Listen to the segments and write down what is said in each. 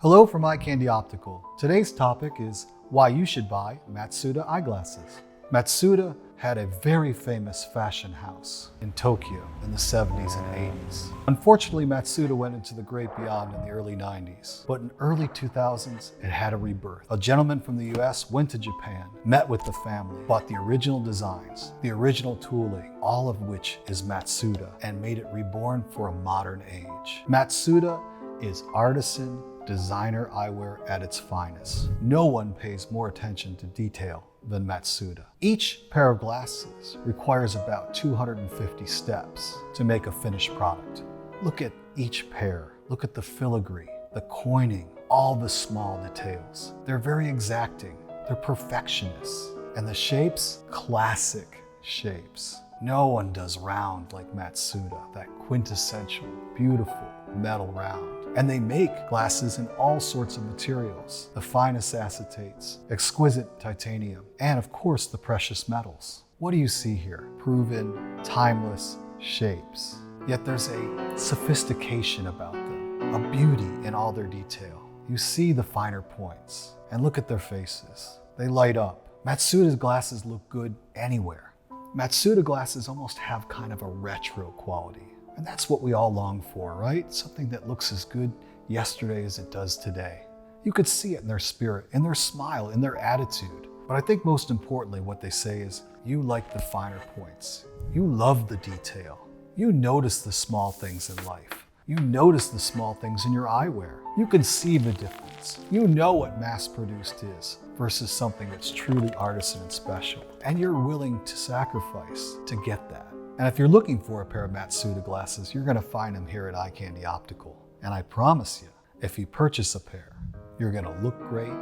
Hello from Candy Optical. Today's topic is why you should buy Matsuda eyeglasses. Matsuda had a very famous fashion house in Tokyo in the 70s and 80s. Unfortunately, Matsuda went into the great beyond in the early 90s, but in early 2000s, it had a rebirth. A gentleman from the US went to Japan, met with the family, bought the original designs, the original tooling, all of which is Matsuda, and made it reborn for a modern age. Matsuda is artisan, designer eyewear at its finest. No one pays more attention to detail than Matsuda. Each pair of glasses requires about 250 steps to make a finished product. Look at each pair. Look at the filigree, the coining, all the small details. They're very exacting. They're perfectionists. And the shapes, classic shapes. No one does round like Matsuda, that quintessential, beautiful metal round. And they make glasses in all sorts of materials, the finest acetates, exquisite titanium, and of course the precious metals. What do you see here? Proven, timeless shapes. Yet there's a sophistication about them, a beauty in all their detail. You see the finer points, and look at their faces. They light up. Matsuda's glasses look good anywhere. Matsuda glasses almost have kind of a retro quality. And that's what we all long for, right? Something that looks as good yesterday as it does today. You could see it in their spirit, in their smile, in their attitude. But I think most importantly, what they say is, you like the finer points. You love the detail. You notice the small things in life. You notice the small things in your eyewear. You can see the difference. You know what mass-produced is versus something that's truly artisan and special. And you're willing to sacrifice to get that. And if you're looking for a pair of Matsuda glasses, you're gonna find them here at Candy Optical. And I promise you, if you purchase a pair, you're gonna look great,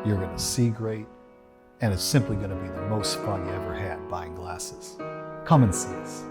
you're gonna see great, and it's simply gonna be the most fun you ever had buying glasses. Come and see us.